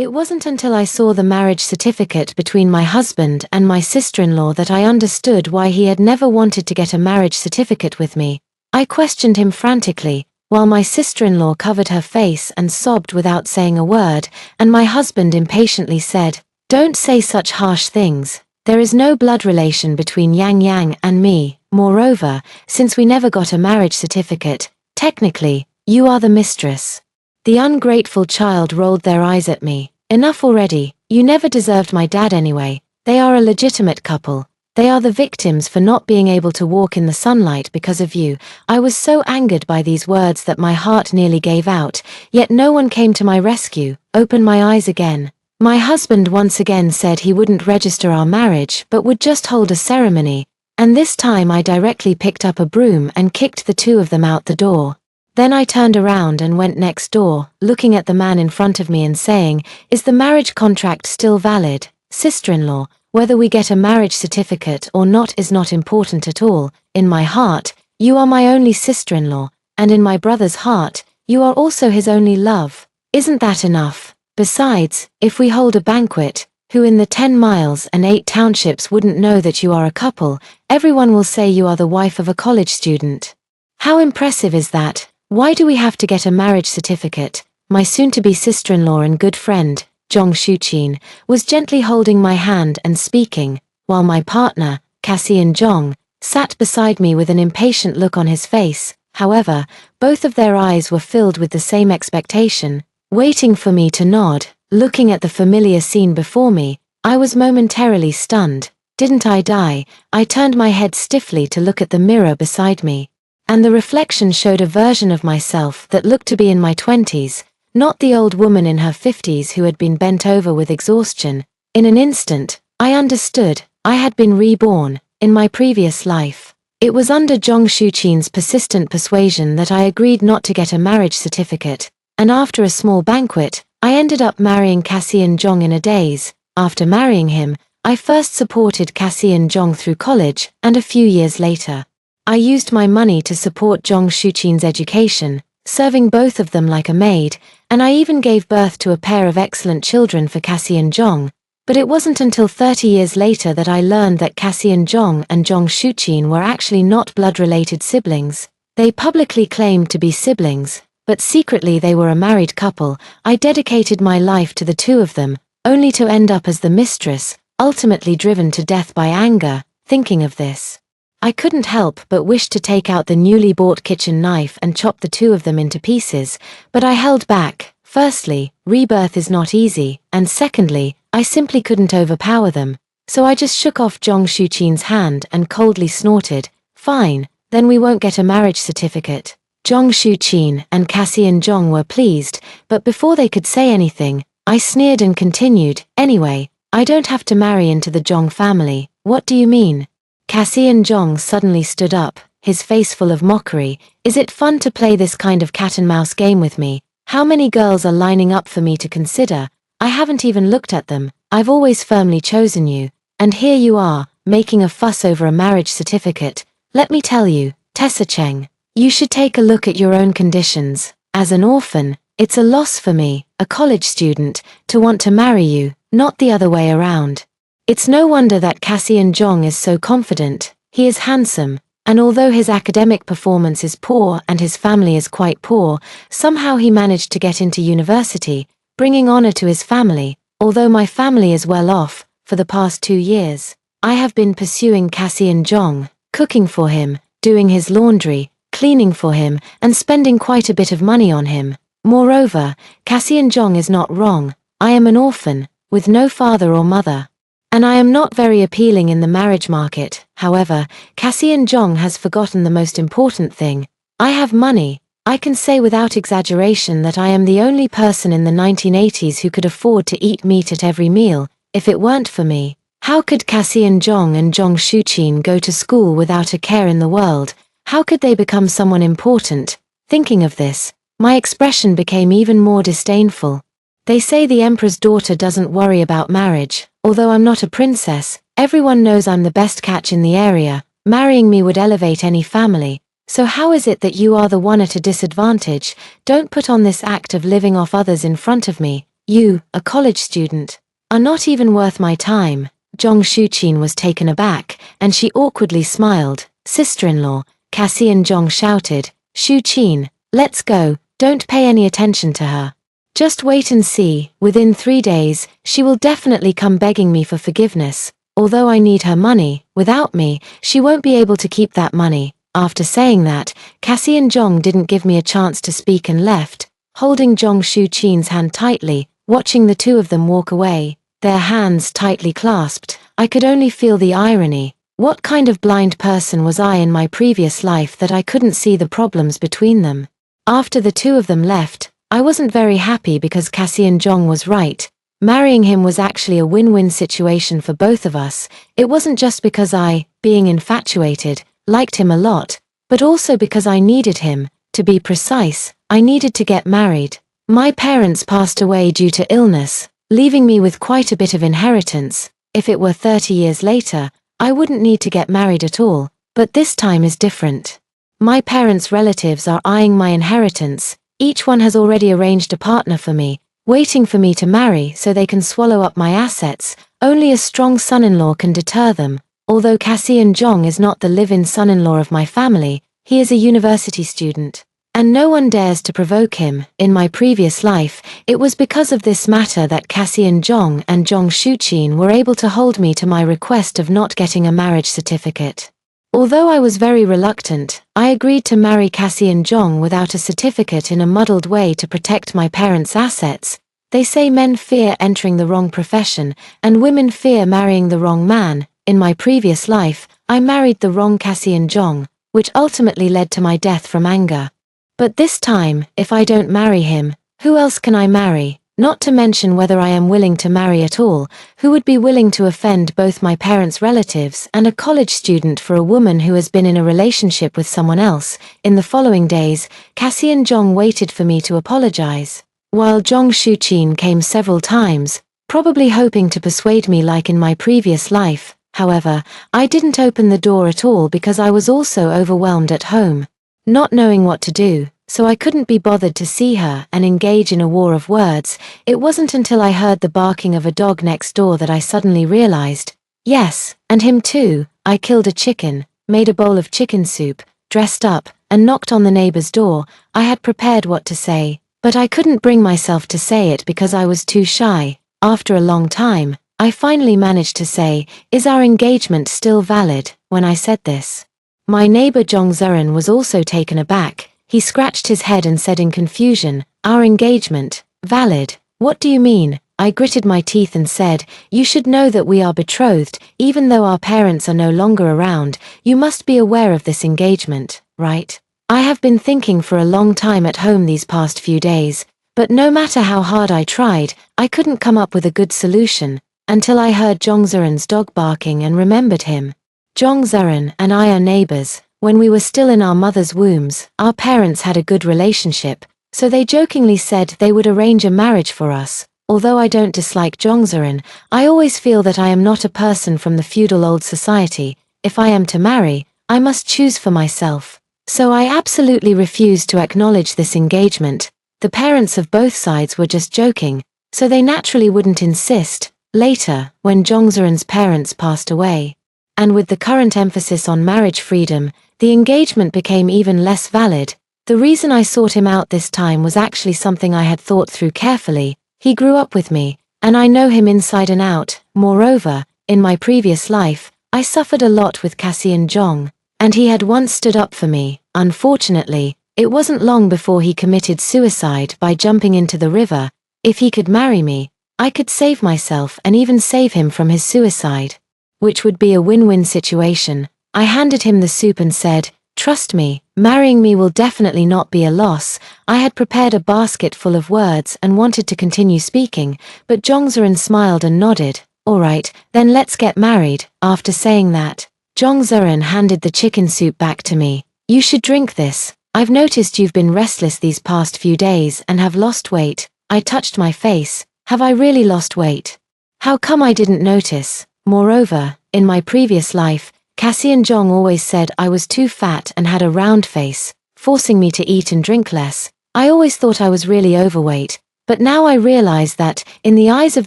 It wasn't until I saw the marriage certificate between my husband and my sister-in-law that I understood why he had never wanted to get a marriage certificate with me. I questioned him frantically, while my sister-in-law covered her face and sobbed without saying a word, and my husband impatiently said, "Don't say such harsh things. There is no blood relation between Yang Yang and me. Moreover, since we never got a marriage certificate, technically, you are the mistress." The ungrateful child rolled their eyes at me. "Enough already, you never deserved my dad anyway. They are a legitimate couple. They are the victims for not being able to walk in the sunlight because of you." I was so angered by these words that my heart nearly gave out, yet no one came to my rescue. Open my eyes again. My husband once again said he wouldn't register our marriage but would just hold a ceremony, and this time I directly picked up a broom and kicked the two of them out the door. Then I turned around and went next door, looking at the man in front of me and saying, "Is the marriage contract still valid? Sister-in-law, whether we get a marriage certificate or not is not important at all. In my heart, you are my only sister-in-law, and in my brother's heart, you are also his only love. Isn't that enough? Besides, if we hold a banquet, who in the 10 miles and 8 townships wouldn't know that you are a couple? Everyone will say you are the wife of a college student. How impressive is that? Why do we have to get a marriage certificate?" My soon-to-be sister-in-law and good friend, Zhong Shuqin, was gently holding my hand and speaking, while my partner, Cassian Zhong, sat beside me with an impatient look on his face. However, both of their eyes were filled with the same expectation, waiting for me to nod. Looking at the familiar scene before me, I was momentarily stunned. Didn't I die? I turned my head stiffly to look at the mirror beside me, and the reflection showed a version of myself that looked to be in my 20s, not the old woman in her 50s who had been bent over with exhaustion. In an instant, I understood. I had been reborn, in my previous life. It was under Zhong Shuqin's persistent persuasion that I agreed not to get a marriage certificate, and after a small banquet, I ended up marrying Cassian Zhong in a daze. After marrying him, I first supported Cassian Zhong through college, and a few years later, I used my money to support Zhong Shuqin's education, serving both of them like a maid, and I even gave birth to a pair of excellent children for Cassian Zhong. But it wasn't until 30 years later that I learned that Cassian Zhong and Zhong Shuqin were actually not blood-related siblings. They publicly claimed to be siblings, but secretly they were a married couple. I dedicated my life to the two of them, only to end up as the mistress, ultimately driven to death by anger. Thinking of this, I couldn't help but wish to take out the newly bought kitchen knife and chop the two of them into pieces, but I held back. Firstly, rebirth is not easy, and secondly, I simply couldn't overpower them. So I just shook off Zhong Shuqin's hand and coldly snorted, "Fine, then we won't get a marriage certificate." Zhong Shuqin and Cassian Zhong were pleased, but before they could say anything, I sneered and continued, "Anyway, I don't have to marry into the Zhong family." "What do you mean?" Cassian Zhong suddenly stood up, his face full of mockery. "Is it fun to play this kind of cat-and-mouse game with me? How many girls are lining up for me to consider? I haven't even looked at them. I've always firmly chosen you, and here you are, making a fuss over a marriage certificate. Let me tell you, Tessa Cheng, you should take a look at your own conditions. As an orphan, it's a loss for me, a college student, to want to marry you, not the other way around." It's no wonder that Cassian Zhong is so confident. He is handsome, and although his academic performance is poor and his family is quite poor, somehow he managed to get into university, bringing honor to his family. Although my family is well off, for the past 2 years, I have been pursuing Cassian Zhong, cooking for him, doing his laundry, cleaning for him, and spending quite a bit of money on him. Moreover, Cassian Zhong is not wrong. I am an orphan, with no father or mother, and I am not very appealing in the marriage market. However, Cassian Zhong has forgotten the most important thing. I have money. I can say without exaggeration that I am the only person in the 1980s who could afford to eat meat at every meal. If it weren't for me, how could Cassian Zhong and Zhong Shuqin go to school without a care in the world? How could they become someone important? Thinking of this, my expression became even more disdainful. They say the emperor's daughter doesn't worry about marriage. Although I'm not a princess, everyone knows I'm the best catch in the area. Marrying me would elevate any family. So how is it that you are the one at a disadvantage? Don't put on this act of living off others in front of me. You, a college student, are not even worth my time. Zhong Shuqin was taken aback, and she awkwardly smiled. Sister-in-law, Cassie and Zhong shouted, Shuqin, let's go, don't pay any attention to her. Just wait and see, within 3 days, she will definitely come begging me for forgiveness. Although I need her money, without me, she won't be able to keep that money. After saying that, Cassie and Zhong didn't give me a chance to speak and left, holding Zhong Shuqin's hand tightly, watching the two of them walk away, their hands tightly clasped. I could only feel the irony. What kind of blind person was I in my previous life that I couldn't see the problems between them? After the two of them left, I wasn't very happy because Cassie and Zhong was right. Marrying him was actually a win-win situation for both of us. It wasn't just because I, being infatuated, liked him a lot, but also because I needed him. To be precise, I needed to get married. My parents passed away due to illness, leaving me with quite a bit of inheritance. If it were 30 years later, I wouldn't need to get married at all, but this time is different. My parents' relatives are eyeing my inheritance. Each one has already arranged a partner for me, waiting for me to marry so they can swallow up my assets. Only a strong son-in-law can deter them. Although Cassie and Zhong is not the live-in son-in-law of my family, he is a university student, and no one dares to provoke him. In my previous life, it was because of this matter that Cassie and Zhong Shuqin were able to hold me to my request of not getting a marriage certificate. Although I was very reluctant, I agreed to marry Cassie and Zhong without a certificate in a muddled way to protect my parents' assets. They say men fear entering the wrong profession, and women fear marrying the wrong man. In my previous life, I married the wrong Cassie and Zhong, which ultimately led to my death from anger. But this time, if I don't marry him, who else can I marry? Not to mention whether I am willing to marry at all. Who would be willing to offend both my parents' relatives and a college student for a woman who has been in a relationship with someone else? In the following days, Cassie and Zhong waited for me to apologize, while Zhong Shuqin came several times, probably hoping to persuade me like in my previous life. However, I didn't open the door at all because I was also overwhelmed at home, not knowing what to do, so I couldn't be bothered to see her and engage in a war of words. It wasn't until I heard the barking of a dog next door that I suddenly realized, yes, and him too. I killed a chicken, made a bowl of chicken soup, dressed up, and knocked on the neighbor's door. I had prepared what to say, but I couldn't bring myself to say it because I was too shy. After a long time, I finally managed to say, is our engagement still valid? When I said this, my neighbor Zhong Zuran was also taken aback. He scratched his head and said in confusion, our engagement, valid? What do you mean? I gritted my teeth and said, you should know that we are betrothed, even though our parents are no longer around. You must be aware of this engagement, right? I have been thinking for a long time at home these past few days, but no matter how hard I tried, I couldn't come up with a good solution, until I heard Zhong Zuran's dog barking and remembered him. Zhong Zuran and I are neighbors. When we were still in our mother's wombs, our parents had a good relationship, so they jokingly said they would arrange a marriage for us. Although I don't dislike Zhong Zuran, I always feel that I am not a person from the feudal old society. If I am to marry, I must choose for myself. So I absolutely refused to acknowledge this engagement. The parents of both sides were just joking, so they naturally wouldn't insist. Later, when Zhong Zuran's parents passed away, and with the current emphasis on marriage freedom, the engagement became even less valid. The reason I sought him out this time was actually something I had thought through carefully. He grew up with me, and I know him inside and out. Moreover, in my previous life, I suffered a lot with Cassie and Zhong, and he had once stood up for me. Unfortunately, it wasn't long before he committed suicide by jumping into the river. If he could marry me, I could save myself and even save him from his suicide, which would be a win-win situation. I handed him the soup and said, trust me, marrying me will definitely not be a loss. I had prepared a basket full of words and wanted to continue speaking, but Zhong Zuran smiled and nodded. All right, then let's get married. After saying that, Zhong Zuran handed the chicken soup back to me. You should drink this. I've noticed you've been restless these past few days and have lost weight. I touched my face. Have I really lost weight? How come I didn't notice? Moreover, in my previous life, Cassie and Zhong always said I was too fat and had a round face, forcing me to eat and drink less. I always thought I was really overweight, But now I realize that, in the eyes of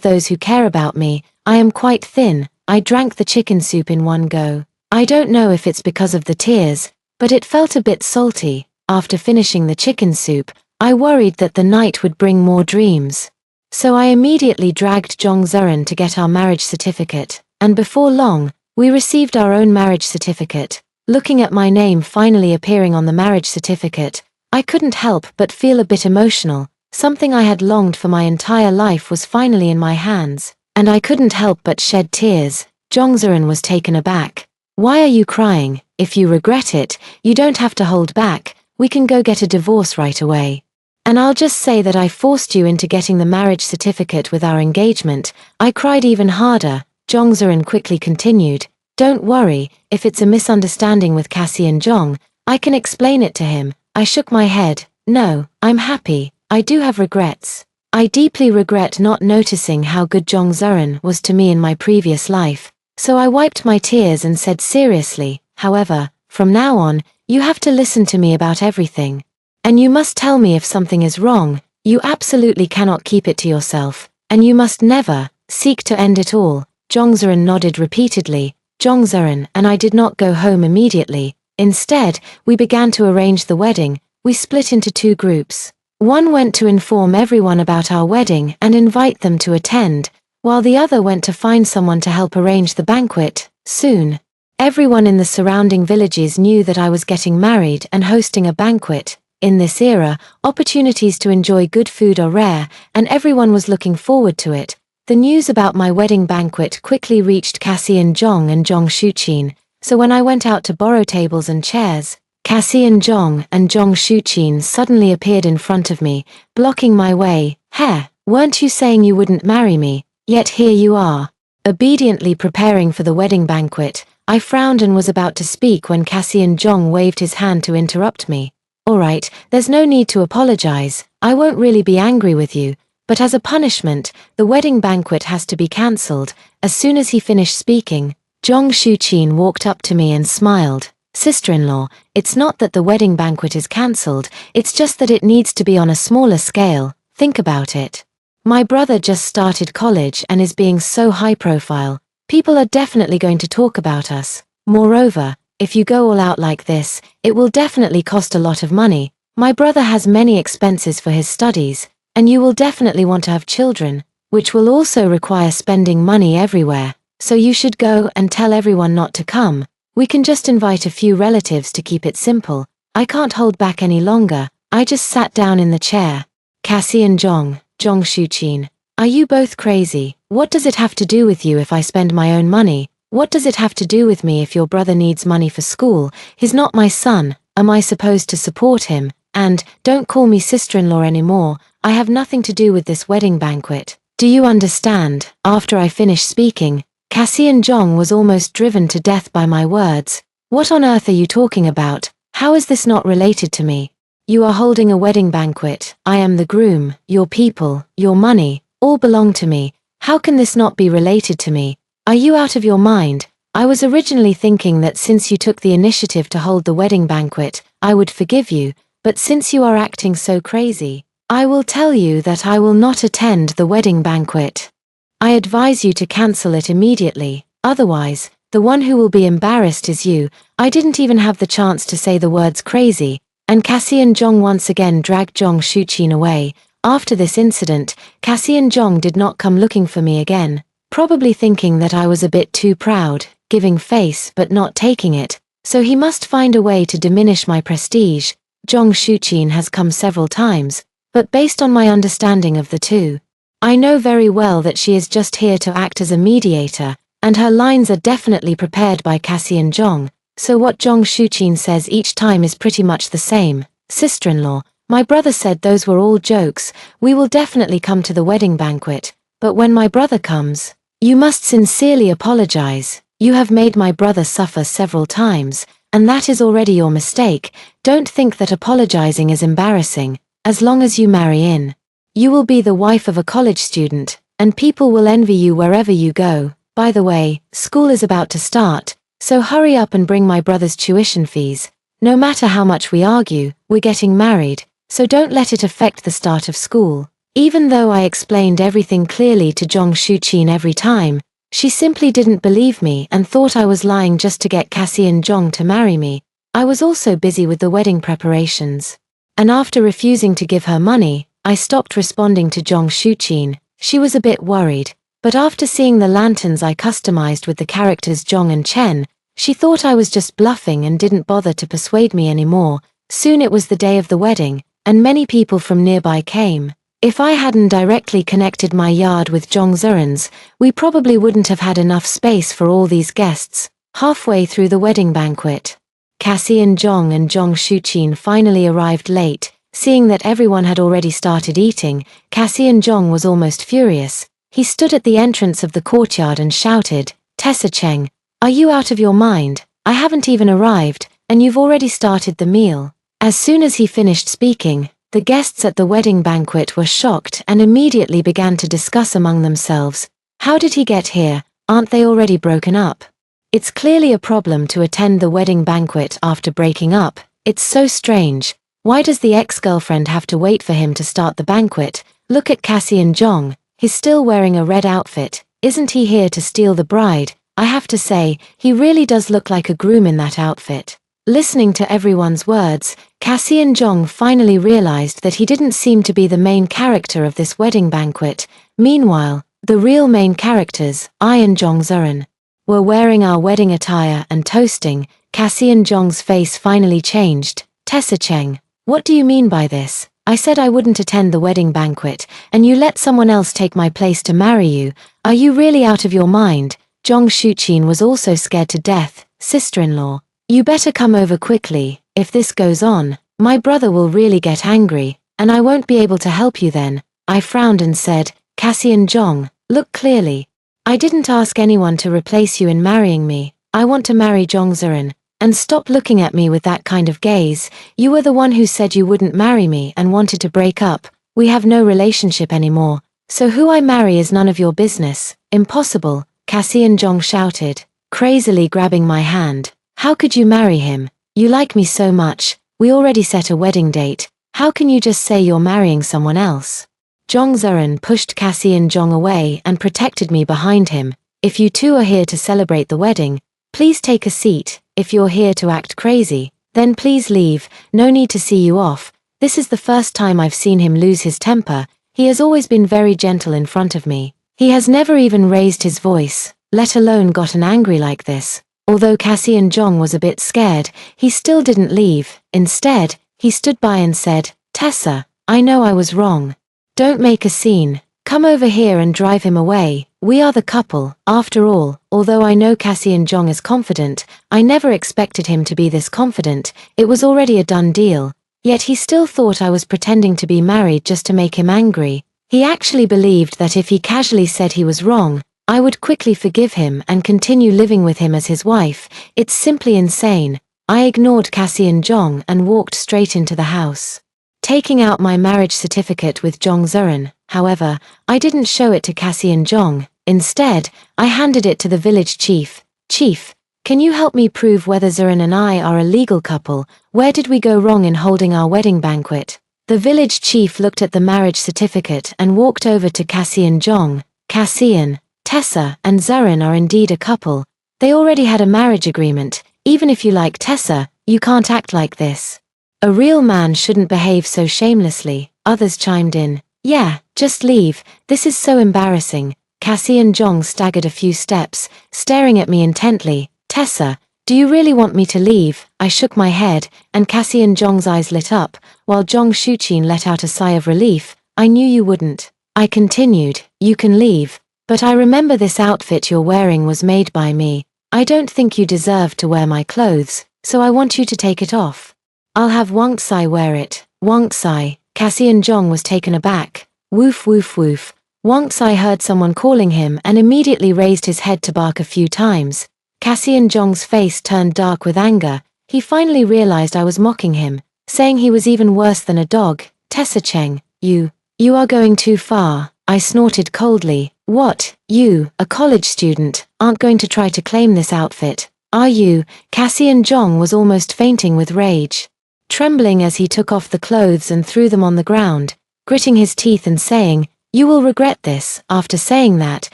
those who care about me, I am quite thin. I drank the chicken soup in one go. I don't know if it's because of the tears, but it felt a bit salty. After finishing the chicken soup, I worried that the night would bring more dreams. So I immediately dragged Jongseon to get our marriage certificate, and before long, we received our own marriage certificate. Looking at my name finally appearing on the marriage certificate, I couldn't help but feel a bit emotional. Something I had longed for my entire life was finally in my hands, and I couldn't help but shed tears. Jongseon was taken aback. "Why are you crying? If you regret it, you don't have to hold back. We can go get a divorce right away. And I'll just say that I forced you into getting the marriage certificate with our engagement." I cried even harder. Jongseon quickly continued, "Don't worry, if it's a misunderstanding with Cassian Jong, I can explain it to him." I shook my head. "No, I'm happy. I do have regrets. I deeply regret not noticing how good Jongseon was to me in my previous life." So I wiped my tears and said seriously, "However, from now on, you have to listen to me about everything. And you must tell me if something is wrong. You absolutely cannot keep it to yourself. And you must never seek to end it all." Jongseon nodded repeatedly. Jongseon and I did not go home immediately. Instead, we began to arrange the wedding. We split into two groups. One went to inform everyone about our wedding and invite them to attend, while the other went to find someone to help arrange the banquet. Soon, everyone in the surrounding villages knew that I was getting married and hosting a banquet. In this era, opportunities to enjoy good food are rare, and everyone was looking forward to it. The news about my wedding banquet quickly reached Cassian Jong and Jong Shuchin, so when I went out to borrow tables and chairs, Cassian Jong and Jong Shuchin suddenly appeared in front of me, blocking my way. "Heh, weren't you saying you wouldn't marry me? Yet here you are." Obediently preparing for the wedding banquet, I frowned and was about to speak when Cassian Jong waved his hand to interrupt me. "Alright, there's no need to apologize. I won't really be angry with you, but as a punishment, the wedding banquet has to be cancelled." As soon as he finished speaking, Jong Shuchin walked up to me and smiled. "Sister-in-law, it's not that the wedding banquet is cancelled, it's just that it needs to be on a smaller scale. Think about it. My brother just started college and is being so high profile. People are definitely going to talk about us. Moreover, if you go all out like this, it will definitely cost a lot of money. My brother has many expenses for his studies, and you will definitely want to have children, which will also require spending money everywhere. So you should go and tell everyone not to come. We can just invite a few relatives to keep it simple." I can't hold back any longer. I just sat down in the chair. "Cassian Jong, Jong Shuchin, are you both crazy? What does it have to do with you if I spend my own money? What does it have to do with me if your brother needs money for school? He's not my son. Am I supposed to support him? And, don't call me sister-in-law anymore. I have nothing to do with this wedding banquet. Do you understand?" After I finished speaking, Cassian Jong was almost driven to death by my words. "What on earth are you talking about? How is this not related to me? You are holding a wedding banquet. I am the groom. Your people, your money, all belong to me. How can this not be related to me? Are you out of your mind? I was originally thinking that since you took the initiative to hold the wedding banquet, I would forgive you, but since you are acting so crazy, I will tell you that I will not attend the wedding banquet. I advise you to cancel it immediately, otherwise, the one who will be embarrassed is you." I didn't even have the chance to say the words crazy, and Cassian Jong once again dragged Jong Shuchin away. After this incident, Cassian Jong did not come looking for me again, probably thinking that I was a bit too proud, giving face but not taking it, so he must find a way to diminish my prestige. Jong Shuchin has come several times, but based on my understanding of the two, I know very well that she is just here to act as a mediator, and her lines are definitely prepared by Cassian Jong, so what Jong Shuchin says each time is pretty much the same. "Sister-in-law, my brother said those were all jokes. We will definitely come to the wedding banquet, but when my brother comes, you must sincerely apologize. You have made my brother suffer several times, and that is already your mistake. Don't think that apologizing is embarrassing. As long as you marry in, you will be the wife of a college student, and people will envy you wherever you go. By the way, school is about to start, so hurry up and bring my brother's tuition fees. No matter how much we argue, we're getting married, so don't let it affect the start of school. Even though I explained everything clearly to Jong Shuqin every time, she simply didn't believe me and thought I was lying just to get Cassie and Jong to marry me. I was also busy with the wedding preparations. And after refusing to give her money, I stopped responding to Jong Shuqin. She was a bit worried, but after seeing the lanterns I customized with the characters Jong and Chen, she thought I was just bluffing and didn't bother to persuade me anymore. Soon it was the day of the wedding, and many people from nearby came. If I hadn't directly connected my yard with Jong Zuren's, we probably wouldn't have had enough space for all these guests. Halfway through the wedding banquet, Cassie and Jong Shuqin finally arrived late. Seeing that everyone had already started eating, Cassie and Jong was almost furious. He stood at the entrance of the courtyard and shouted, "Tessa Cheng, are you out of your mind? I haven't even arrived, and you've already started the meal." As soon as he finished speaking, the guests at the wedding banquet were shocked and immediately began to discuss among themselves, "How did he get here? Aren't they already broken up? It's clearly a problem to attend the wedding banquet after breaking up. It's so strange. Why does the ex-girlfriend have to wait for him to start the banquet? Look at Cassie and Jong, he's still wearing a red outfit. Isn't he here to steal the bride? I have to say, he really does look like a groom in that outfit." Listening to everyone's words, Cassie and Jong finally realized that he didn't seem to be the main character of this wedding banquet. Meanwhile, the real main characters, I and Jong Zuren, were wearing our wedding attire and toasting. Cassie and Jong's face finally changed. "Tessa Cheng, what do you mean by this? I said I wouldn't attend the wedding banquet, and you let someone else take my place to marry you. Are you really out of your mind?" Jong Shuqin was also scared to death. "Sister-in-law, you better come over quickly. If this goes on, my brother will really get angry, and I won't be able to help you then." I frowned and said, "Cassie and Jong, look clearly. I didn't ask anyone to replace you in marrying me. I want to marry Jong Zuren. And stop looking at me with that kind of gaze. You were the one who said you wouldn't marry me and wanted to break up. We have no relationship anymore. So who I marry is none of your business." "Impossible," Cassie and Jong shouted, crazily grabbing my hand. "How could you marry him? You like me so much. We already set a wedding date. How can you just say you're marrying someone else?" Jong Zuren pushed Cassie and Jong away and protected me behind him. "If you two are here to celebrate the wedding, please take a seat. If you're here to act crazy, then please leave. No need to see you off." This is the first time I've seen him lose his temper. He has always been very gentle in front of me. He has never even raised his voice, let alone gotten angry like this. Although Cassie and Jong was a bit scared, he still didn't leave. Instead, he stood by and said, "Tessa, I know I was wrong. Don't make a scene. Come over here and drive him away. We are the couple, after all." Although I know Cassie and Jong is confident, I never expected him to be this confident. It was already a done deal. Yet he still thought I was pretending to be married just to make him angry. He actually believed that if he casually said he was wrong, I would quickly forgive him and continue living with him as his wife. It's simply insane. I ignored Cassie and Jong and walked straight into the house. Taking out my marriage certificate with Jong Zuren, however, I didn't show it to Cassie and Jong. Instead, I handed it to the village chief. "Chief, can you help me prove whether Zuren and I are a legal couple? Where did we go wrong in holding our wedding banquet?" The village chief looked at the marriage certificate and walked over to Cassie and Jong. "Cassian, Tessa, and Zuren are indeed a couple. They already had a marriage agreement. Even if you like Tessa, you can't act like this. A real man shouldn't behave so shamelessly." Others chimed in. "Yeah, just leave. This is so embarrassing." Cassie and Jong staggered a few steps, staring at me intently. "Tessa, do you really want me to leave?" I shook my head, and Cassie and Jong's eyes lit up, while Jong Shuqin let out a sigh of relief. "I knew you wouldn't." I continued, "You can leave. But I remember this outfit you're wearing was made by me. I don't think you deserve to wear my clothes, so I want you to take it off. I'll have Wang Tsai wear it." Wang Tsai. Cassie and Jong was taken aback. Woof woof woof. Wang Tsai heard someone calling him and immediately raised his head to bark a few times. Cassie and Jong's face turned dark with anger. He finally realized I was mocking him, saying he was even worse than a dog. "Tessa Cheng, you are going too far." I snorted coldly. "What, you, a college student, aren't going to try to claim this outfit, are you?" Cassie and Jong was almost fainting with rage. Trembling as he took off the clothes and threw them on the ground, gritting his teeth and saying, "You will regret this." After saying that,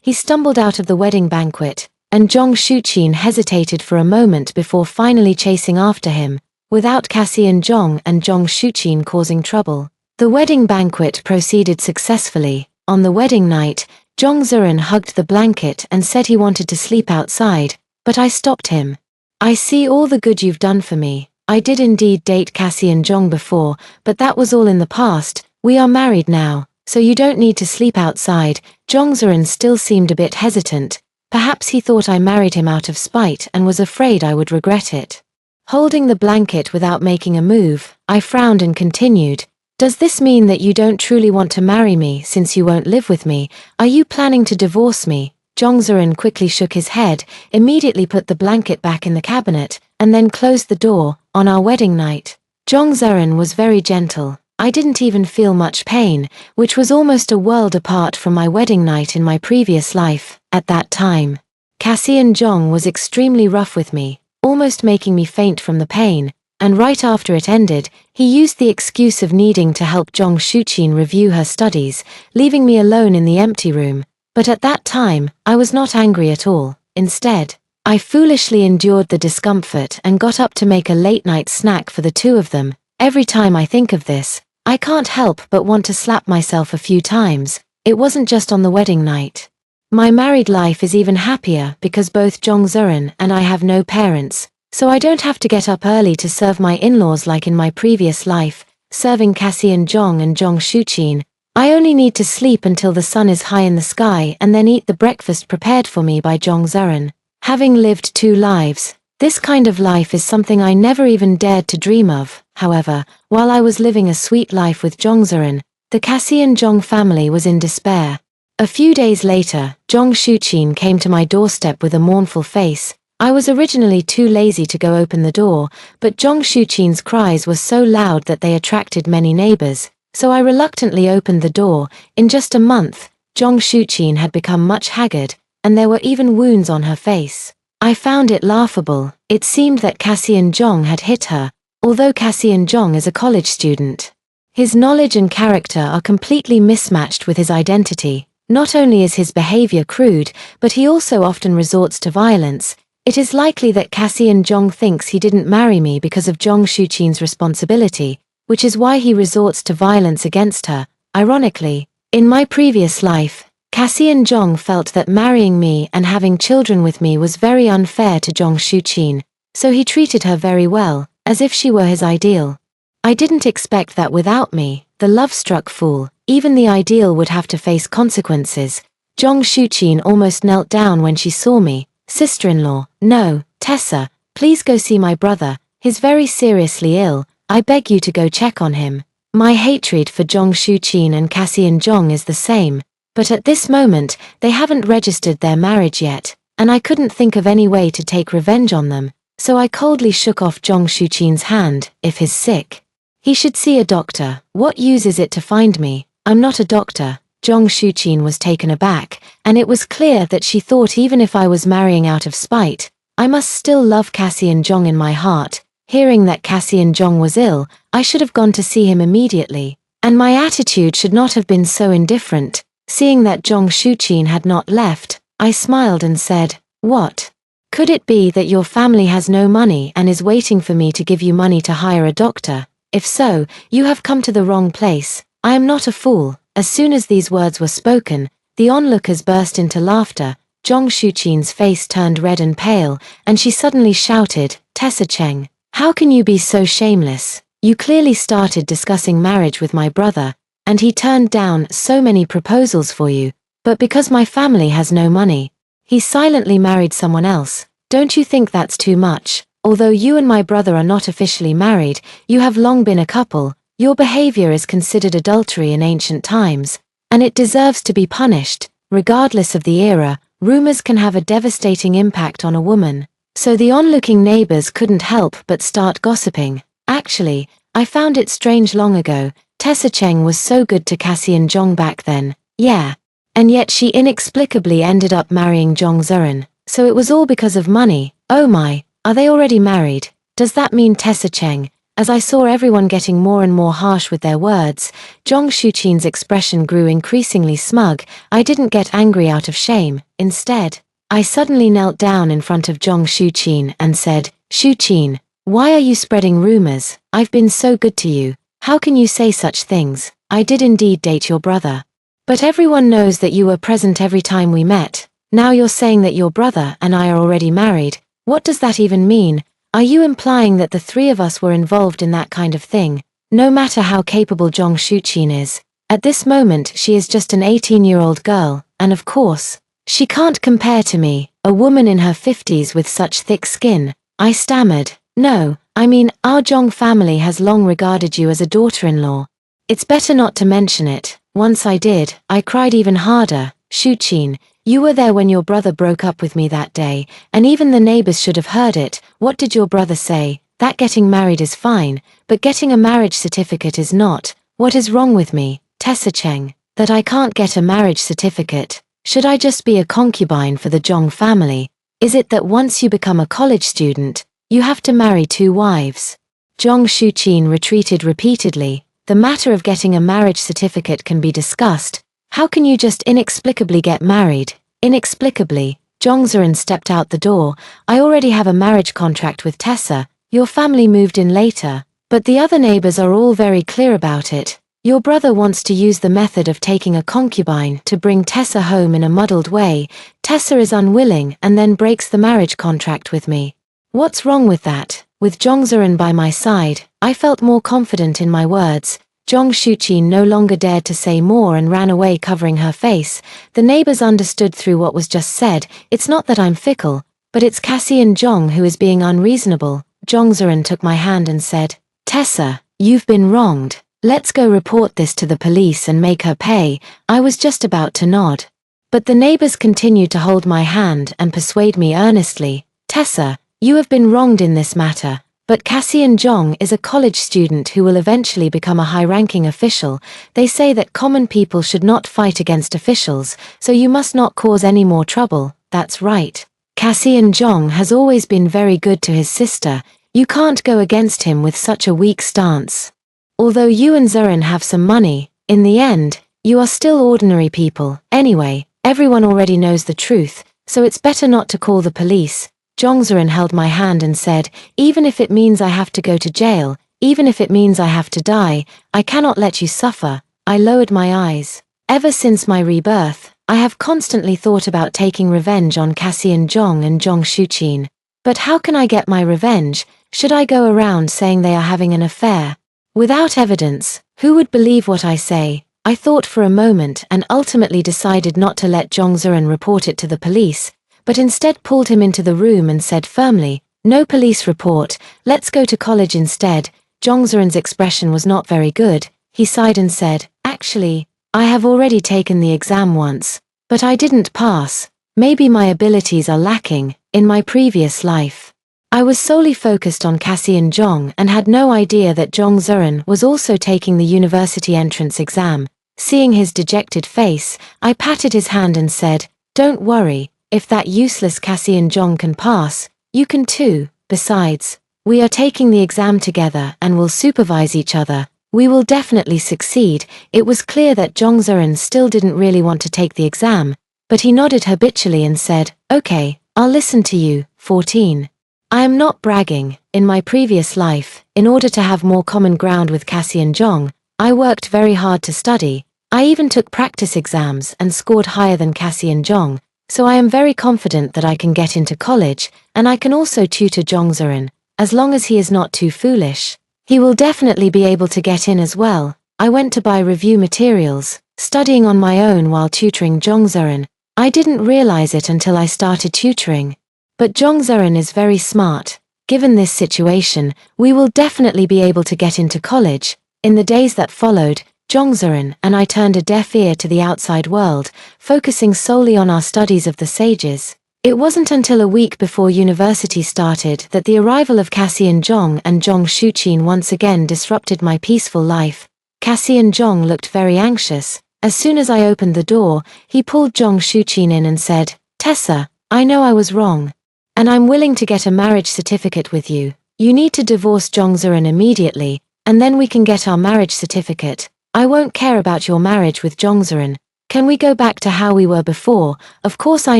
he stumbled out of the wedding banquet, and Zhong Shuqin hesitated for a moment before finally chasing after him, without Cassian Zhong and Zhong Shuqin causing trouble. The wedding banquet proceeded successfully. On the wedding night, Zhong Ziren hugged the blanket and said he wanted to sleep outside, but I stopped him. "I see all the good you've done for me. I did indeed date Cassian Zhong before, but that was all in the past. We are married now, so you don't need to sleep outside." Zhong Ziren still seemed a bit hesitant. Perhaps he thought I married him out of spite and was afraid I would regret it. Holding the blanket without making a move, I frowned and continued, "Does this mean that you don't truly want to marry me since you won't live with me? Are you planning to divorce me?" Zhong Ziren quickly shook his head, immediately put the blanket back in the cabinet, and then closed the door. On our wedding night, Zhong Ziren was very gentle. I didn't even feel much pain, which was almost a world apart from my wedding night in my previous life. At that time, Cassian Zhong was extremely rough with me, almost making me faint from the pain, and right after it ended, he used the excuse of needing to help Zhong Shuqin review her studies, leaving me alone in the empty room. But at that time, I was not angry at all. Instead, I foolishly endured the discomfort and got up to make a late-night snack for the two of them. Every time I think of this, I can't help but want to slap myself a few times. It wasn't just on the wedding night. My married life is even happier because both Zhong Ziren and I have no parents, so I don't have to get up early to serve my in-laws like in my previous life, serving Cassian Zhong and Zhong Shuqin. I only need to sleep until the sun is high in the sky and then eat the breakfast prepared for me by Zhong Ziren. Having lived two lives, this kind of life is something I never even dared to dream of. However, while I was living a sweet life with Zhong Ziren, the Cassian Zhong family was in despair. A few days later, Zhong Shuqin came to my doorstep with a mournful face. I was originally too lazy to go open the door, but Zhong Shuqin's cries were so loud that they attracted many neighbors, so I reluctantly opened the door. In just a month, Zhong Shuqin had become much haggard, and there were even wounds on her face. I found it laughable. It seemed that Cassian Zhong had hit her, although Cassian Zhong is a college student. His knowledge and character are completely mismatched with his identity. Not only is his behavior crude, but he also often resorts to violence. It is likely that Cassian Zhong thinks he didn't marry me because of Zhong Shuqin's responsibility, which is why he resorts to violence against her. Ironically, in my previous life, Cassian Zhong felt that marrying me and having children with me was very unfair to Zhong Shuqin, so he treated her very well, as if she were his ideal. I didn't expect that without me, the love-struck fool, even the ideal would have to face consequences. Zhong Shuqin almost knelt down when she saw me. "Sister-in-law, no, Tessa, please go see my brother. He's very seriously ill. I beg you to go check on him." My hatred for Zhong Shuqin and Cassian Zhong is the same, but at this moment, they haven't registered their marriage yet, and I couldn't think of any way to take revenge on them, so I coldly shook off Zhong Shuqin's hand. "If he's sick, he should see a doctor. What use is it to find me? I'm not a doctor." Zhong Shuqin was taken aback, and it was clear that she thought even if I was marrying out of spite, I must still love Cassian Zhong in my heart. Hearing that Cassian Zhong was ill, I should have gone to see him immediately, and my attitude should not have been so indifferent. Seeing that Zhong Shuqin had not left, I smiled and said, "What? Could it be that your family has no money and is waiting for me to give you money to hire a doctor? If so, you have come to the wrong place. I am not a fool." As soon as these words were spoken, the onlookers burst into laughter. Zhong Shuqin's face turned red and pale, and she suddenly shouted, "Tessa Cheng, how can you be so shameless? You clearly started discussing marriage with my brother, and he turned down so many proposals for you, but because my family has no money, he silently married someone else. Don't you think that's too much? Although you and my brother are not officially married, you have long been a couple. Your behavior is considered adultery in ancient times, and it deserves to be punished. Regardless of the era, rumors can have a devastating impact on a woman, so the onlooking neighbors couldn't help but start gossiping. Actually, I found it strange long ago. Tessa Cheng was so good to Cassian Zhong back then, yeah. And yet she inexplicably ended up marrying Zhong Ziren, so it was all because of money. Oh my, are they already married? Does that mean Tessa Cheng, As I saw everyone getting more and more harsh with their words, Zhong Shuqin's expression grew increasingly smug. I didn't get angry out of shame. Instead, I suddenly knelt down in front of Zhong Shuqin and said, "Shuqin, why are you spreading rumors? I've been so good to you. How can you say such things? I did indeed date your brother. But everyone knows that you were present every time we met. Now you're saying that your brother and I are already married. What does that even mean? Are you implying that the three of us were involved in that kind of thing?" No matter how capable Zhong Shuqin is, at this moment she is just an 18-year-old girl, and of course, she can't compare to me, a woman in her 50s with such thick skin. I stammered, "No, I mean, our Zhong family has long regarded you as a daughter-in-law. It's better not to mention it." Once I did, I cried even harder. "Shuqin, you were there when your brother broke up with me that day, and even the neighbors should have heard it. What did your brother say? That getting married is fine, but getting a marriage certificate is not. What is wrong with me, Tessa Cheng, that I can't get a marriage certificate? Should I just be a concubine for the Zhong family? Is it that once you become a college student, you have to marry 2 wives?" Zhong Shuqin retreated repeatedly. "The matter of getting a marriage certificate can be discussed. How can you just inexplicably get married?" Inexplicably, Zhongzhen stepped out the door. "I already have a marriage contract with Tessa. Your family moved in later, but the other neighbors are all very clear about it. Your brother wants to use the method of taking a concubine to bring Tessa home in a muddled way. Tessa is unwilling and then breaks the marriage contract with me. What's wrong with that?" With Zhongzhen by my side, I felt more confident in my words. Zhong Shuqin no longer dared to say more and ran away covering her face. The neighbors understood through what was just said. It's not that I'm fickle, but it's Cassian Zhong who is being unreasonable. Zhongzhen took my hand and said, "Tessa, you've been wronged. Let's go report this to the police and make her pay." I was just about to nod. But the neighbors continued to hold my hand and persuade me earnestly. "Tessa, you have been wronged in this matter. But Cassian Zhong is a college student who will eventually become a high-ranking official. They say that common people should not fight against officials, so you must not cause any more trouble." That's right. Cassian Zhong has always been very good to his sister. You can't go against him with such a weak stance. Although you and Zeren have some money, in the end, you are still ordinary people. Anyway, everyone already knows the truth, so it's better not to call the police. Zhongzhen held my hand and said, "Even if it means I have to go to jail, even if it means I have to die, I cannot let you suffer." I lowered my eyes. Ever since my rebirth, I have constantly thought about taking revenge on Cassian Zhong and Zhong Shuqin. But how can I get my revenge? Should I go around saying they are having an affair? Without evidence, who would believe what I say? I thought for a moment and ultimately decided not to let Zhongzhen report it to the police, but instead pulled him into the room and said firmly, "No police report, let's go to college instead." Zhongzhen's expression was not very good. He sighed and said, "Actually, I have already taken the exam once, but I didn't pass. Maybe my abilities are lacking. In my previous life, I was solely focused on Cassian Zhong and had no idea that Zhongzhen was also taking the university entrance exam." Seeing his dejected face, I patted his hand and said, "Don't worry. If that useless Cassian Zhong can pass, you can too. Besides, we are taking the exam together and will supervise each other. We will definitely succeed." It was clear that Zhongzhen still didn't really want to take the exam, but he nodded habitually and said, "Okay, I'll listen to you." 14. I am not bragging. In my previous life, in order to have more common ground with Cassian Zhong, I worked very hard to study. I even took practice exams and scored higher than Cassian Zhong. So I am very confident that I can get into college, and I can also tutor Zhongzhen, as long as he is not too foolish. He will definitely be able to get in as well. I went to buy review materials, studying on my own while tutoring Zhongzhen. I didn't realize it until I started tutoring. But Zhongzhen is very smart. Given this situation, we will definitely be able to get into college. In the days that followed, Zhongzhen and I turned a deaf ear to the outside world, focusing solely on our studies of the sages. It wasn't until a week before university started that the arrival of Cassian Zhong and Zhong Shuqin once again disrupted my peaceful life. Cassian Zhong looked very anxious. As soon as I opened the door, he pulled Zhong Shuqin in and said, "Tessa, I know I was wrong. And I'm willing to get a marriage certificate with you. You need to divorce Jongseon immediately, and then we can get our marriage certificate. I won't care about your marriage with Jongseon. Can we go back to how we were before? Of course I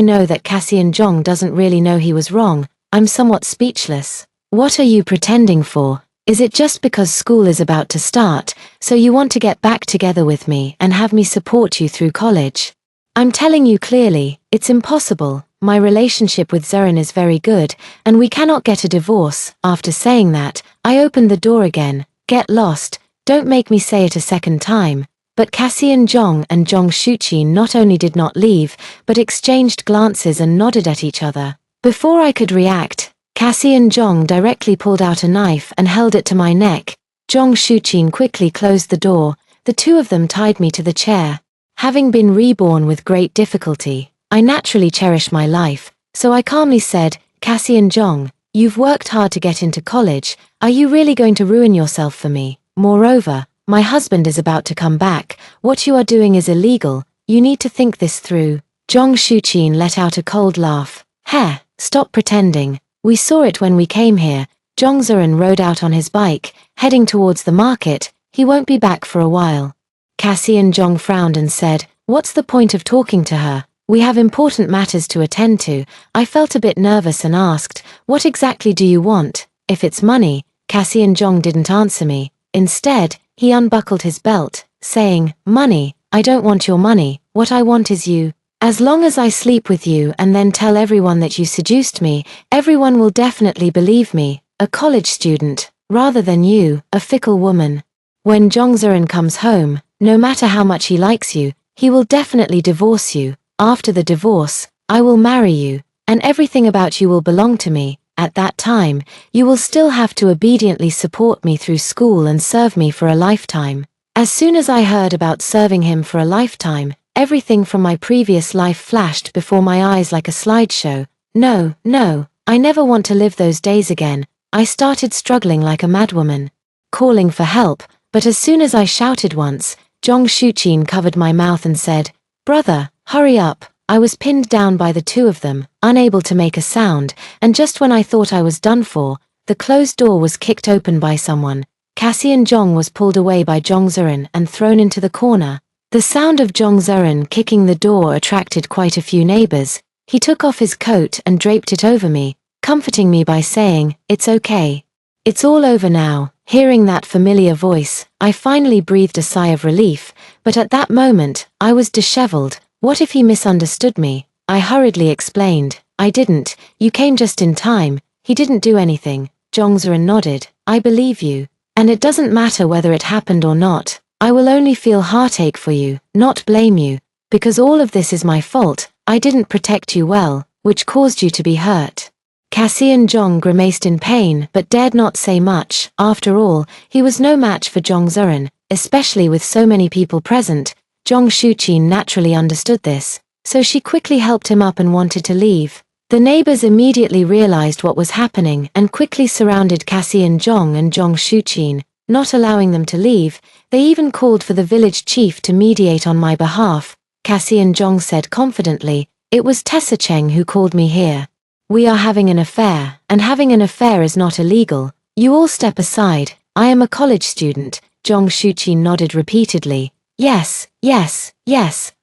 know that Cassian Jong doesn't really know he was wrong. I'm somewhat speechless. What are you pretending for? Is it just because school is about to start, so you want to get back together with me and have me support you through college? I'm telling you clearly, it's impossible. My relationship with Zoran is very good, and we cannot get a divorce. After saying that, I opened the door again. Get lost, don't make me say it a second time. But Cassian Jong and Jong Shuchin not only did not leave, but exchanged glances and nodded at each other. Before I could react, Cassian Jong directly pulled out a knife and held it to my neck. Jong Shuchin quickly closed the door. The two of them tied me to the chair. Having been reborn with great difficulty, I naturally cherish my life, so I calmly said, Cassian Jong, you've worked hard to get into college. Are you really going to ruin yourself for me? Moreover, my husband is about to come back. What you are doing is illegal. You need to think this through. Jong Shuchin let out a cold laugh. Heh, stop pretending. We saw it when we came here. Jongseon rode out on his bike, heading towards the market. He won't be back for a while. Cassian Jong frowned and said, what's the point of talking to her? We have important matters to attend to. I felt a bit nervous and asked, what exactly do you want? If it's money. Cassian Jong didn't answer me. Instead, he unbuckled his belt, saying, money? I don't want your money. What I want is you. As long as I sleep with you and then tell everyone that you seduced me, everyone will definitely believe me, a college student, rather than you, a fickle woman. When Jongseon comes home, no matter how much he likes you, he will definitely divorce you. After the divorce, I will marry you, and everything about you will belong to me. At that time, you will still have to obediently support me through school and serve me for a lifetime. As soon as I heard about serving him for a lifetime, everything from my previous life flashed before my eyes like a slideshow. No, I never want to live those days again. I started struggling like a madwoman, calling for help, but as soon as I shouted once, Jong Shuchin covered my mouth and said, brother, hurry up. I was pinned down by the two of them, unable to make a sound, and just when I thought I was done for, the closed door was kicked open by someone. Cassian Jong was pulled away by Jongseon and thrown into the corner. The sound of Jongseon kicking the door attracted quite a few neighbors. He took off his coat and draped it over me, comforting me by saying, it's okay. It's all over now. Hearing that familiar voice, I finally breathed a sigh of relief, but at that moment, I was disheveled. What if he misunderstood me? I hurriedly explained, I didn't, you came just in time. He didn't do anything. Jongseon nodded, I believe you. And it doesn't matter whether it happened or not. I will only feel heartache for you, not blame you. Because all of this is my fault. I didn't protect you well, which caused you to be hurt. Cassian Jong grimaced in pain but dared not say much. After all, he was no match for Jongseon, especially with so many people present. Jong Shuchin naturally understood this, so she quickly helped him up and wanted to leave. The neighbors immediately realized what was happening and quickly surrounded Cassian Jong and Jong Shuchin, not allowing them to leave. They even called for the village chief to mediate on my behalf. Cassian Jong said confidently, it was Tessa Cheng who called me here. We are having an affair, and having an affair is not illegal. You all step aside. I am a college student. Jong Shuchin nodded repeatedly. Yes,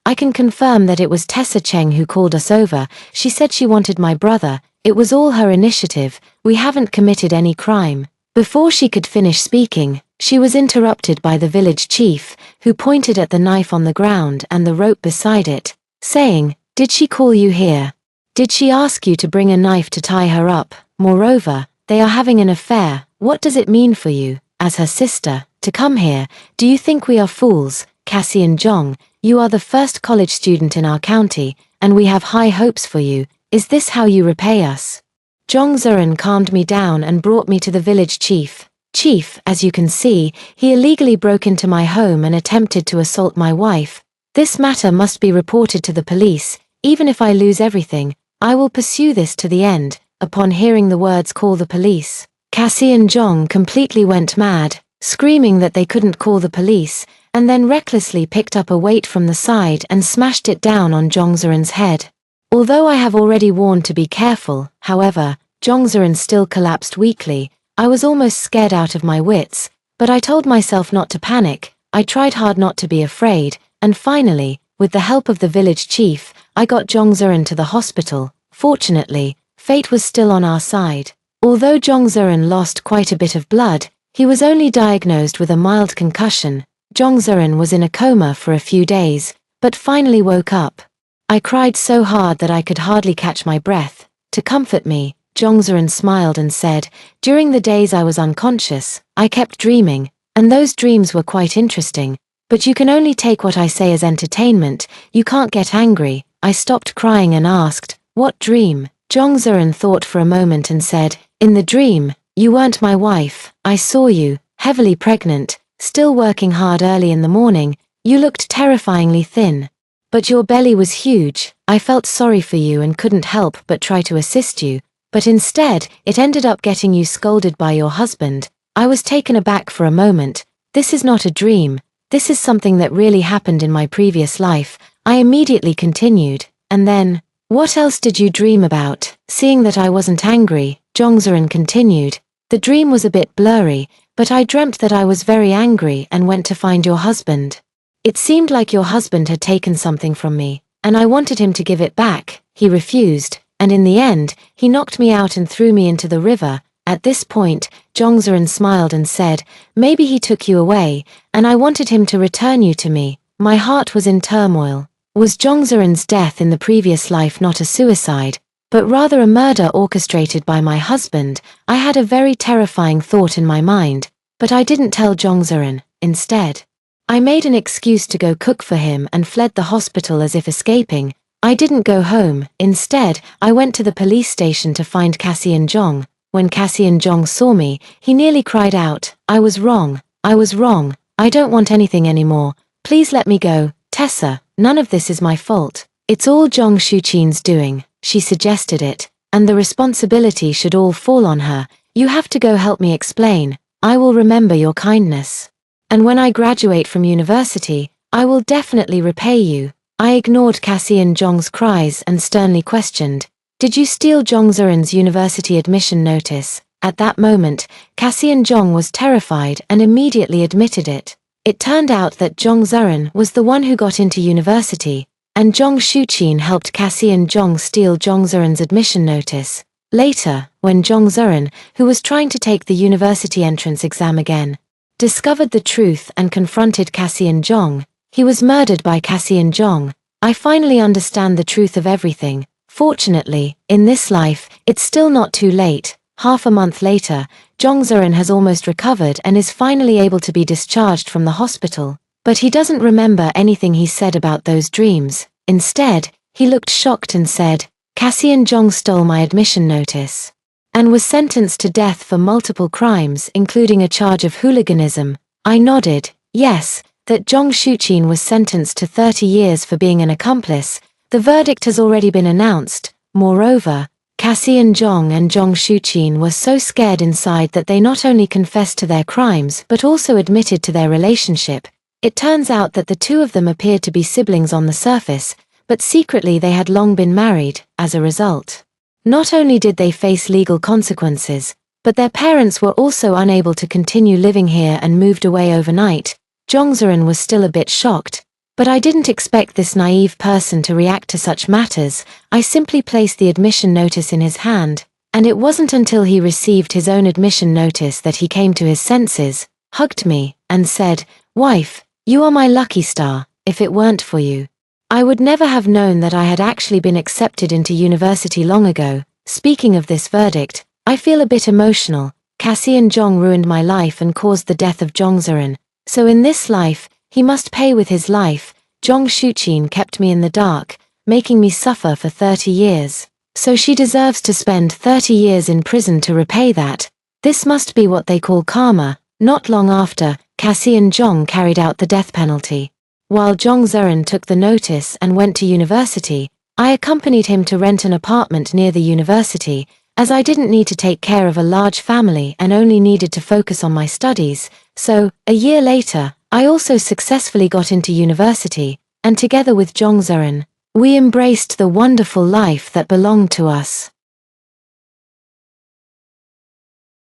I can confirm that it was Tessa Cheng who called us over. She said she wanted my brother. It was all her initiative. We haven't committed any crime. Before she could finish speaking, she was interrupted by the village chief, who pointed at the knife on the ground and the rope beside it, saying, did she call you here? Did she ask you to bring a knife to tie her up? Moreover, they are having an affair. What does it mean for you, as her sister, to come here? Do you think we are fools? Cassian Jong, you are the first college student in our county, and we have high hopes for you. Is this how you repay us? Jongseon calmed me down and brought me to the village chief. Chief, as you can see, he illegally broke into my home and attempted to assault my wife. This matter must be reported to the police. Even if I lose everything, I will pursue this to the end. Upon hearing the words call the police, Cassian Jong completely went mad, screaming that they couldn't call the police, and then recklessly picked up a weight from the side and smashed it down on Jongseon's head. Although I have already warned to be careful, however, Jongseon still collapsed weakly. I was almost scared out of my wits, but I told myself not to panic. I tried hard not to be afraid, and finally, with the help of the village chief, I got Jongzerin to the hospital. Fortunately, fate was still on our side. Although Jongzerin lost quite a bit of blood, he was only diagnosed with a mild concussion. Jongzerin was in a coma for a few days, but finally woke up. I cried so hard that I could hardly catch my breath. To comfort me, Jongzerin smiled and said, "During the days I was unconscious, I kept dreaming, and those dreams were quite interesting. But you can only take what I say as entertainment, you can't get angry." I stopped crying and asked, "What dream?" Jongzerin thought for a moment and said, "In the dream, you weren't my wife. I saw you, heavily pregnant, still working hard early in the morning. You looked terrifyingly thin. But your belly was huge. I felt sorry for you and couldn't help but try to assist you. But instead, it ended up getting you scolded by your husband." I was taken aback for a moment. "This is not a dream. This is something that really happened in my previous life." I immediately continued, "And then, what else did you dream about?" Seeing that I wasn't angry, Jongzerin continued, "The dream was a bit blurry, but I dreamt that I was very angry and went to find your husband. It seemed like your husband had taken something from me, and I wanted him to give it back. He refused, and in the end, he knocked me out and threw me into the river." At this point, Jongzerin smiled and said, "Maybe he took you away, and I wanted him to return you to me." My heart was in turmoil. Was Jongzerin's death in the previous life not a suicide, but rather a murder orchestrated by my husband? I had a very terrifying thought in my mind, but I didn't tell Jongzerin. Instead, I made an excuse to go cook for him and fled the hospital as if escaping. I didn't go home. Instead, I went to the police station to find Cassian Jong. When Cassian Jong saw me, he nearly cried out, "I was wrong. I was wrong. I don't want anything anymore. Please let me go. Tessa, none of this is my fault. It's all Jong Shuqin's doing. She suggested it, and the responsibility should all fall on her. You have to go help me explain. I will remember your kindness. And when I graduate from university, I will definitely repay you." I ignored Cassian Jong's cries and sternly questioned, "Did you steal Jongzerin's university admission notice?" At that moment, Cassian Jong was terrified and immediately admitted it. It turned out that Jongzerin was the one who got into university, and Jong Shuqin helped Cassian Jong steal Jongzerin's admission notice. Later, when Jongzerin, who was trying to take the university entrance exam again, discovered the truth and confronted Cassian Jong, he was murdered by Cassian Jong. I finally understand the truth of everything. Fortunately, in this life, it's still not too late. Half a month later, Jongzerin has almost recovered and is finally able to be discharged from the hospital. But he doesn't remember anything he said about those dreams. Instead, he looked shocked and said, "Cassian Jong stole my admission notice and was sentenced to death for multiple crimes, including a charge of hooliganism." I nodded, yes, that Jong Shuqin was sentenced to 30 years for being an accomplice. The verdict has already been announced. Moreover, Cassian Jong and Jong Shuqin were so scared inside that they not only confessed to their crimes but also admitted to their relationship. It turns out that the two of them appeared to be siblings on the surface, but secretly they had long been married. As a result, not only did they face legal consequences, but their parents were also unable to continue living here and moved away overnight. Jongzerin was still a bit shocked, but I didn't expect this naive person to react to such matters. I simply placed the admission notice in his hand, and it wasn't until he received his own admission notice that he came to his senses, hugged me, and said, "Wife, you are my lucky star. If it weren't for you, I would never have known that I had actually been accepted into university long ago." Speaking of this verdict, I feel a bit emotional. Cassian Jong ruined my life and caused the death of Jongzerin. So in this life, he must pay with his life. Jong Shuqin kept me in the dark, making me suffer for 30 years. So she deserves to spend 30 years in prison to repay that. This must be what they call karma. Not long after, Cassian Jong carried out the death penalty. While Jongzerin took the notice and went to university, I accompanied him to rent an apartment near the university, as I didn't need to take care of a large family and only needed to focus on my studies. So, a year later, I also successfully got into university, and together with Jongzerin, we embraced the wonderful life that belonged to us.